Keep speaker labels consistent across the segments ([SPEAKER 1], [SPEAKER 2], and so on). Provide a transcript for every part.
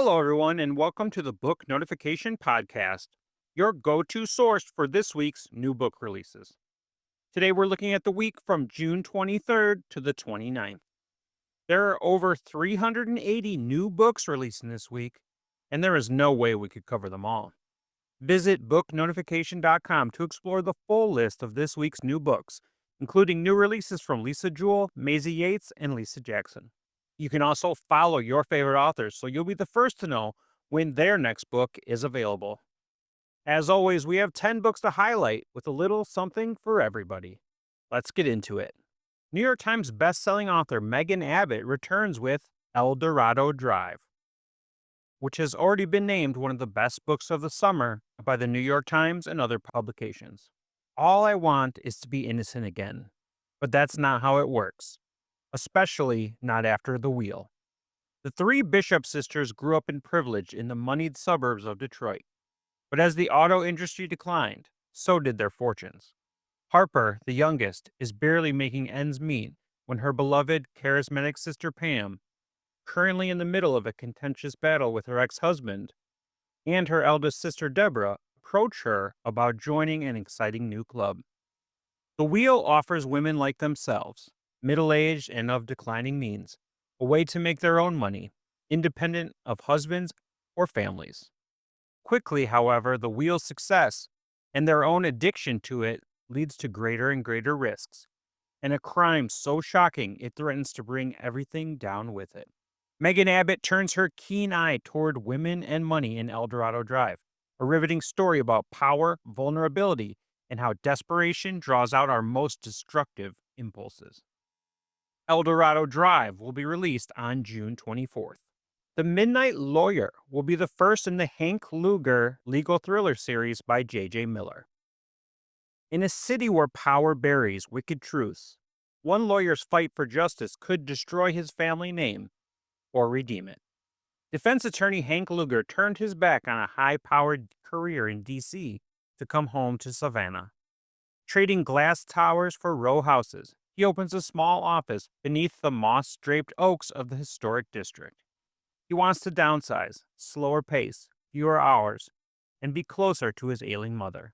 [SPEAKER 1] Hello, everyone, and welcome to the Book Notification Podcast, your go to source for this week's new book releases. Today, we're looking at the week from June 23rd to the 29th. There are over 380 new books releasing this week, and there is no way we could cover them all. Visit booknotification.com to explore the full list of this week's new books, including new releases from Jewell, Maisie Yates, and Lisa Jackson. You can also follow your favorite authors so you'll be the first to know when their next book is available. As always, we have 10 books to highlight with a little something for everybody. Let's get into it. New York Times bestselling author Megan Abbott returns with El Dorado Drive, which has already been named one of the best books of the summer by the New York Times and other publications. All I want is to be innocent again, but that's not how it works, especially not after the wheel. The three Bishop sisters grew up in privilege in the moneyed suburbs of Detroit, but as the auto industry declined, so did their fortunes. Harper, the youngest, is barely making ends meet when her beloved, charismatic sister Pam, currently in the middle of a contentious battle with her ex-husband, and her eldest sister Deborah approach her about joining an exciting new club. The Wheel offers women like themselves, middle-aged and of declining means, a way to make their own money, independent of husbands or families. Quickly, however, the Wheel's success and their own addiction to it leads to greater and greater risks, and a crime so shocking it threatens to bring everything down with it. Megan Abbott turns her keen eye toward women and money in El Dorado Drive, a riveting story about power, vulnerability, and how desperation draws out our most destructive impulses. El Dorado Drive will be released on June 24th. The Midnight Lawyer will be the first in the Hank Luger legal thriller series by J.J. Miller. In a city where power buries wicked truths, one lawyer's fight for justice could destroy his family name or redeem it. Defense attorney Hank Luger turned his back on a high-powered career in D.C. to come home to Savannah. Trading glass towers for row houses, he opens a small office beneath the moss-draped oaks of the historic district. He wants to downsize, slower pace, fewer hours, and be closer to his ailing mother.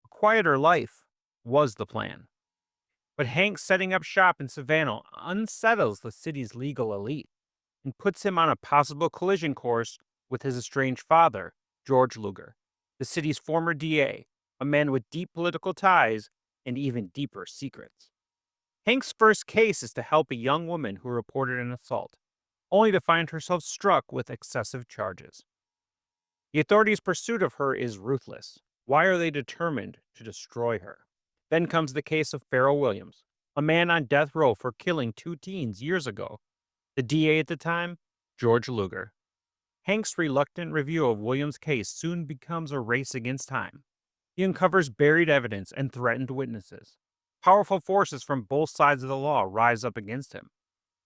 [SPEAKER 1] A quieter life was the plan. But Hank setting up shop in Savannah unsettles the city's legal elite and puts him on a possible collision course with his estranged father, George Luger, the city's former DA, a man with deep political ties and even deeper secrets. Hank's first case is to help a young woman who reported an assault, only to find herself struck with excessive charges. The authorities' pursuit of her is ruthless. Why are they determined to destroy her? Then comes the case of Pharrell Williams, a man on death row for killing two teens years ago. The DA at the time, George Luger. Hank's reluctant review of Williams' case soon becomes a race against time. He uncovers buried evidence and threatened witnesses. Powerful forces from both sides of the law rise up against him.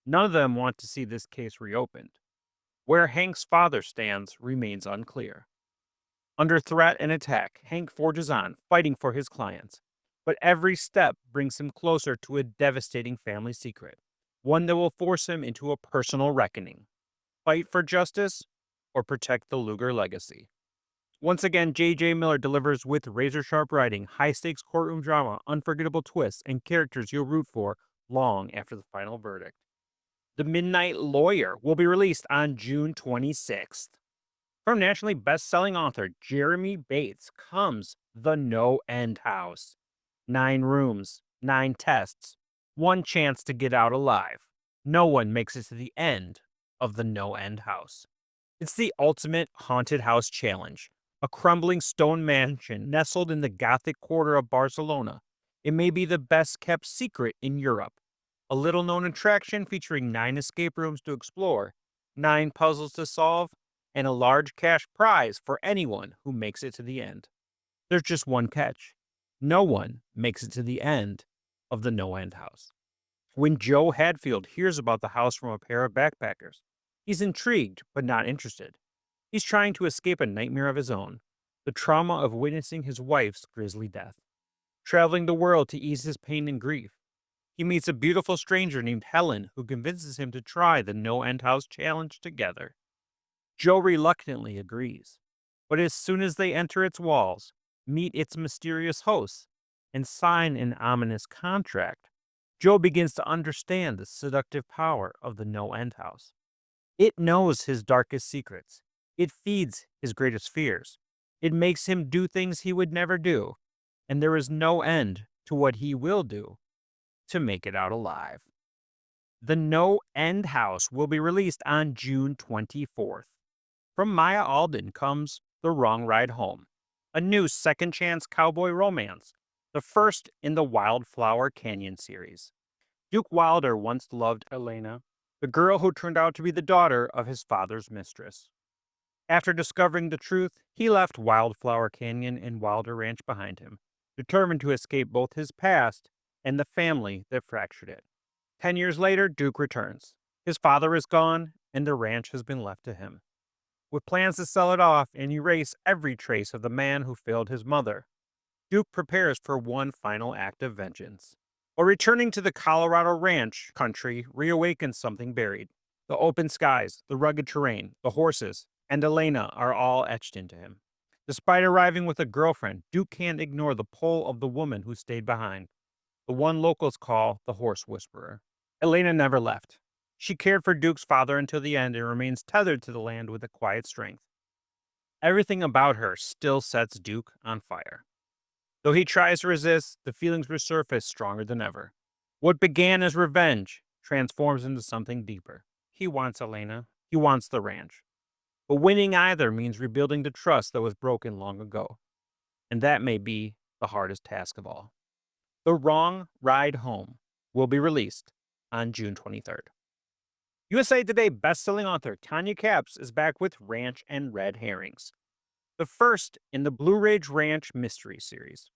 [SPEAKER 1] None of them want to see this case reopened. Where Hank's father stands remains unclear. Under threat and attack, Hank forges on, fighting for his clients. But every step brings him closer to a devastating family secret, one that will force him into a personal reckoning. Fight for justice or protect the Luger legacy. Once again, J.J. Miller delivers with razor-sharp writing, high-stakes courtroom drama, unforgettable twists, and characters you'll root for long after the final verdict. The Midnight Lawyer will be released on June 26th. From nationally best-selling author Jeremy Bates comes The No End House. 9 rooms, 9 tests, 1 chance to get out alive. No one makes it to the end of the No End House. It's the ultimate haunted house challenge. A crumbling stone mansion nestled in the Gothic quarter of Barcelona. It may be the best kept secret in Europe. A little known attraction featuring 9 escape rooms to explore, 9 puzzles to solve, and a large cash prize for anyone who makes it to the end. There's just one catch. No one makes it to the end of the No End House. When Joe Hadfield hears about the house from a pair of backpackers, he's intrigued but not interested. He's trying to escape a nightmare of his own, the trauma of witnessing his wife's grisly death. Traveling the world to ease his pain and grief, he meets a beautiful stranger named Helen who convinces him to try the No End House challenge together. Joe reluctantly agrees. But as soon as they enter its walls, meet its mysterious hosts, and sign an ominous contract, Joe begins to understand the seductive power of the no-end house. It knows his darkest secrets. It feeds his greatest fears. It makes him do things he would never do, and there is no end to what he will do to make it out alive. The No End House will be released on June 24th. From Maya Alden comes The Wrong Ride Home, a new second chance cowboy romance, the first in the Wildflower Canyon series. Duke Wilder once loved Elena, the girl who turned out to be the daughter of his father's mistress. After discovering the truth, he left Wildflower Canyon and Wilder Ranch behind him, determined to escape both his past and the family that fractured it. 10 years later, Duke returns. His father is gone, and the ranch has been left to him. With plans to sell it off and erase every trace of the man who failed his mother, Duke prepares for one final act of vengeance. But returning to the Colorado ranch country reawakens something buried. The open skies, the rugged terrain, the horses, and Elena are all etched into him. Despite arriving with a girlfriend, Duke can't ignore the pull of the woman who stayed behind, the one locals call the Horse Whisperer. Elena never left. She cared for Duke's father until the end and remains tethered to the land with a quiet strength. Everything about her still sets Duke on fire. Though he tries to resist, the feelings resurface stronger than ever. What began as revenge transforms into something deeper. He wants Elena. He wants the ranch. But winning either means rebuilding the trust that was broken long ago. And that may be the hardest task of all. The Wrong Ride Home will be released on June 23rd. USA Today bestselling author Tonya Kappes is back with Ranch and Red Herrings, the first in the Blue Ridge Ranch mystery series.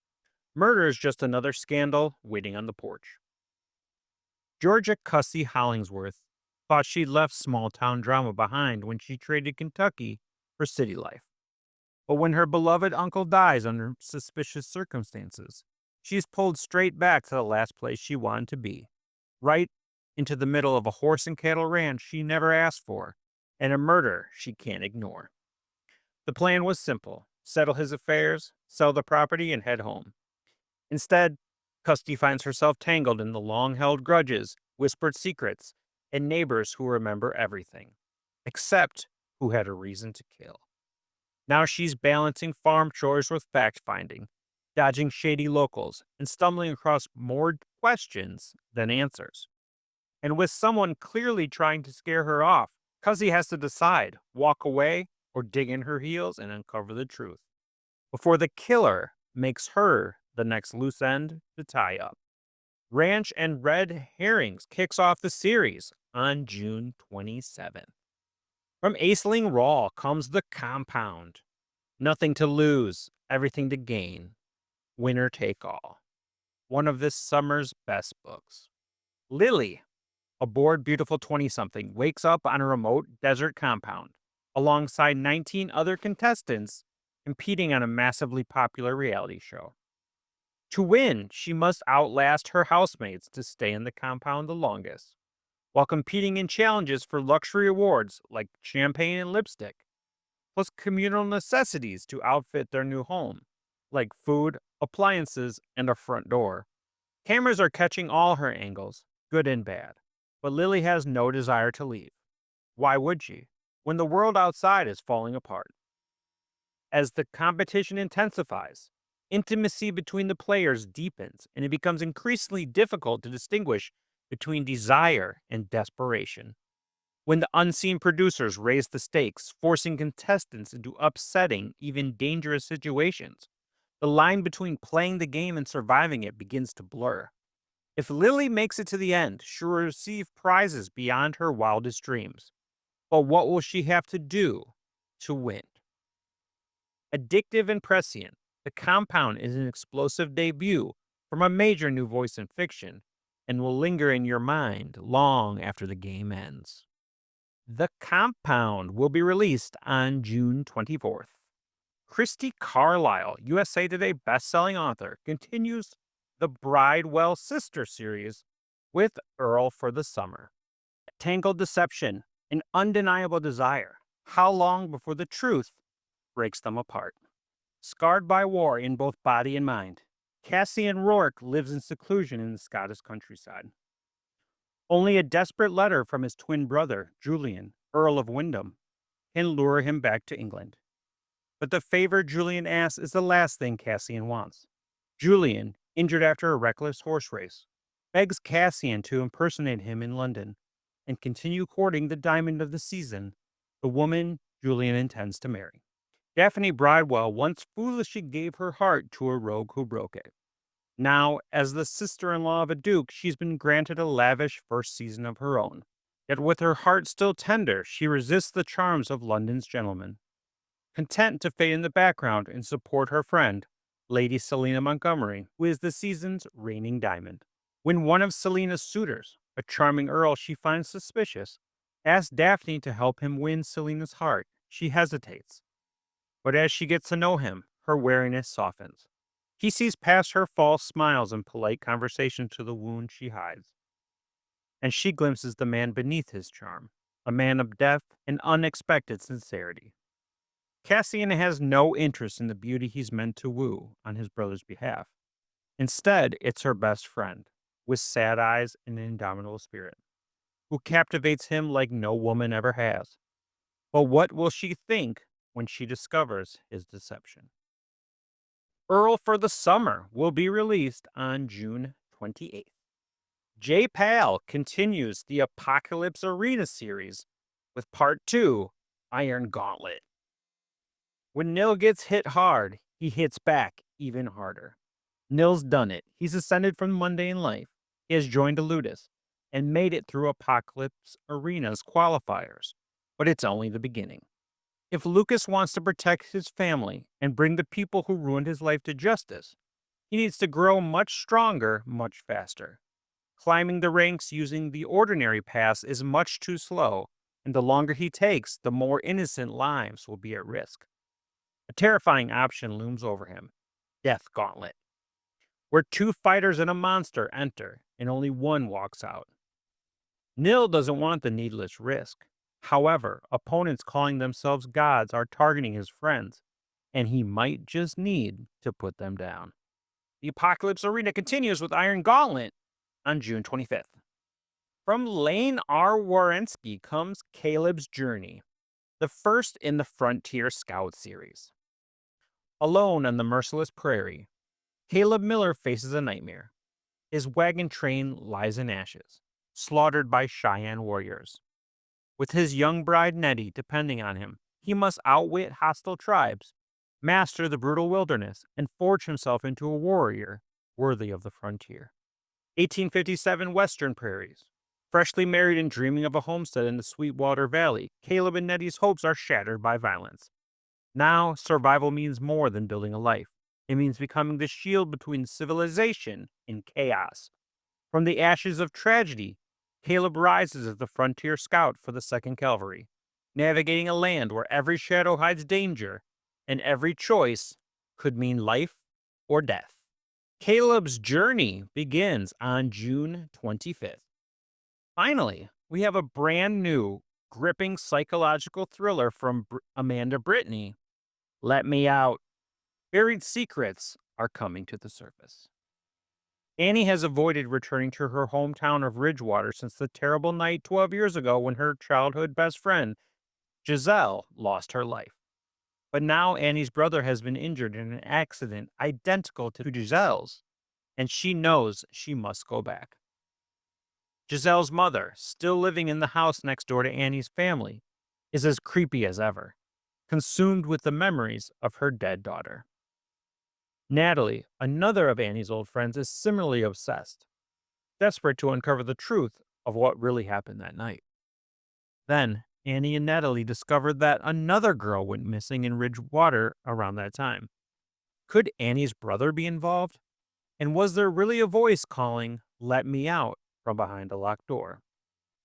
[SPEAKER 1] Murder is just another scandal waiting on the porch. Georgia Cussy Hollingsworth thought she'd left small-town drama behind when she traded Kentucky for city life. But when her beloved uncle dies under suspicious circumstances, she's pulled straight back to the last place she wanted to be, right into the middle of a horse and cattle ranch she never asked for, and a murder she can't ignore. The plan was simple: settle his affairs, sell the property, and head home. Instead, Custy finds herself tangled in the long-held grudges, whispered secrets, and neighbors who remember everything, except who had a reason to kill. Now she's balancing farm chores with fact-finding, dodging shady locals, and stumbling across more questions than answers. And with someone clearly trying to scare her off, Cuzzy has to decide, walk away or dig in her heels and uncover the truth, before the killer makes her the next loose end to tie up. Ranch and Red Herrings kicks off the series on June 27th. From Aisling Rawle comes The Compound. Nothing to lose, everything to gain. Winner take all. One of this summer's best books. Lily, a bored, beautiful 20-something, wakes up on a remote desert compound alongside 19 other contestants competing on a massively popular reality show. To win, she must outlast her housemates to stay in the compound the longest, while competing in challenges for luxury awards like champagne and lipstick, plus communal necessities to outfit their new home, like food, appliances, and a front door. Cameras are catching all her angles, good and bad, but Lily has no desire to leave. Why would she, when the world outside is falling apart? As the competition intensifies, intimacy between the players deepens, and it becomes increasingly difficult to distinguish between desire and desperation. When the unseen producers raise the stakes, forcing contestants into upsetting, even dangerous situations, the line between playing the game and surviving it begins to blur. If Lily makes it to the end, she'll receive prizes beyond her wildest dreams. But what will she have to do to win? Addictive and prescient, The Compound is an explosive debut from a major new voice in fiction and will linger in your mind long after the game ends. The Compound will be released on June 24th. Christy Carlyle, USA Today bestselling author, continues the Bridewell Sister series with Earl for the summer. Tangled deception, an undeniable desire, How long before the truth breaks them apart? Scarred by war in both body and mind, Cassian Rourke lives in seclusion in the Scottish countryside. Only a desperate letter from his twin brother, Julian, Earl of Wyndham, can lure him back to England. But the favor Julian asks is the last thing Cassian wants. Julian, injured after a reckless horse race, begs Cassian to impersonate him in London and continue courting the diamond of the season, the woman Julian intends to marry. Daphne Bridewell once foolishly gave her heart to a rogue who broke it. Now, as the sister-in-law of a duke, she's been granted a lavish first season of her own. Yet with her heart still tender, she resists the charms of London's gentlemen, content to fade in the background and support her friend, Lady Selina Montgomery, who is the season's reigning diamond. When one of Selina's suitors, a charming earl she finds suspicious, asks Daphne to help him win Selina's heart, she hesitates. But as she gets to know him, her wariness softens. He sees past her false smiles and polite conversation to the wound she hides. And she glimpses the man beneath his charm, a man of depth and unexpected sincerity. Cassian has no interest in the beauty he's meant to woo on his brother's behalf. Instead, it's her best friend, with sad eyes and an indomitable spirit, who captivates him like no woman ever has. But what will she think when she discovers his deception? Earl for the Summer will be released on June 28th. J. Pal continues the Apocalypse Arena series with Part 2, Iron Gauntlet. When Nil gets hit hard, he hits back even harder. Nil's done it. He's ascended from mundane life. He has joined Ludus and made it through Apocalypse Arena's qualifiers. But it's only the beginning. If Lucas wants to protect his family and bring the people who ruined his life to justice, he needs to grow much stronger, much faster. Climbing the ranks using the ordinary pass is much too slow, and the longer he takes, the more innocent lives will be at risk. A terrifying option looms over him: Death Gauntlet, where two fighters and a monster enter, and only one walks out. Nil doesn't want the needless risk. However, opponents calling themselves gods are targeting his friends, and he might just need to put them down. The Apocalypse Arena continues with Iron Gauntlet on June 25th. From Lane R. Warenski comes Caleb's Journey, the first in the Frontier Scout series. Alone on the merciless prairie, Caleb Miller faces a nightmare. His wagon train lies in ashes, slaughtered by Cheyenne warriors. With his young bride Nettie depending on him, he must outwit hostile tribes, master the brutal wilderness, and forge himself into a warrior worthy of the frontier. 1857 Western Prairies. Freshly married and dreaming of a homestead in the Sweetwater Valley, Caleb and Nettie's hopes are shattered by violence. Now, survival means more than building a life. It means becoming the shield between civilization and chaos. From the ashes of tragedy, Caleb rises as the frontier scout for the 2nd Cavalry, navigating a land where every shadow hides danger, and every choice could mean life or death. Caleb's journey begins on June 25th. Finally, we have a brand new, gripping psychological thriller from Amanda Brittany, Let Me Out. Buried secrets are coming to the surface. Annie has avoided returning to her hometown of Ridgewater since the terrible night 12 years ago when her childhood best friend, Giselle, lost her life. But now Annie's brother has been injured in an accident identical to Giselle's, and she knows she must go back. Giselle's mother, still living in the house next door to Annie's family, is as creepy as ever, consumed with the memories of her dead daughter. Natalie, another of Annie's old friends, is similarly obsessed, desperate to uncover the truth of what really happened that night. Then, Annie and Natalie discovered that another girl went missing in Ridgewater around that time. Could Annie's brother be involved? And was there really a voice calling, "Let me out," from behind a locked door?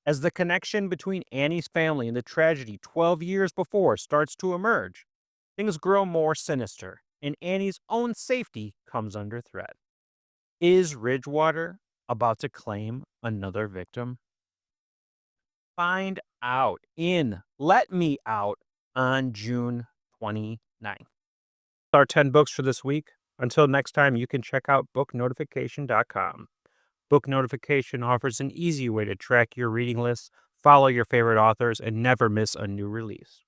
[SPEAKER 1] As the connection between Annie's family and the tragedy 12 years before starts to emerge, things grow more sinister, and Annie's own safety comes under threat. Is Ridgewater about to claim another victim? Find out in Let Me Out on June 29th. Our 10 books for this week. Until next time, you can check out booknotification.com. Book Notification offers an easy way to track your reading lists, follow your favorite authors, and never miss a new release.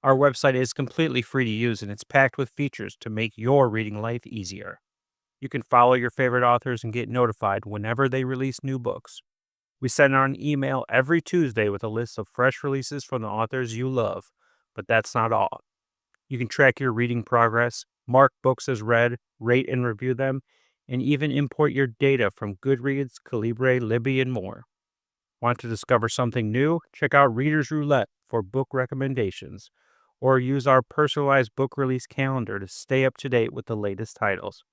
[SPEAKER 1] Our website is completely free to use, and it's packed with features to make your reading life easier. You can follow your favorite authors and get notified whenever they release new books. We send out an email every Tuesday with a list of fresh releases from the authors you love, but that's not all. You can track your reading progress, mark books as read, rate and review them, and even import your data from Goodreads, Calibre, Libby, and more. Want to discover something new? Check out Reader's Roulette for book recommendations, or use our personalized book release calendar to stay up to date with the latest titles.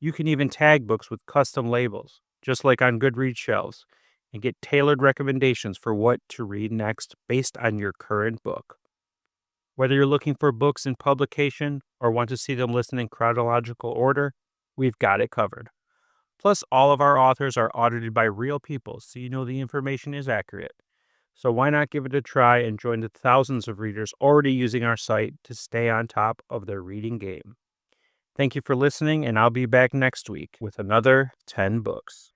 [SPEAKER 1] You can even tag books with custom labels, just like on Goodreads shelves, and get tailored recommendations for what to read next based on your current book. Whether you're looking for books in publication or want to see them listed in chronological order, we've got it covered. Plus, all of our authors are audited by real people, so you know the information is accurate. So why not give it a try and join the thousands of readers already using our site to stay on top of their reading game. Thank you for listening, and I'll be back next week with another 10 books.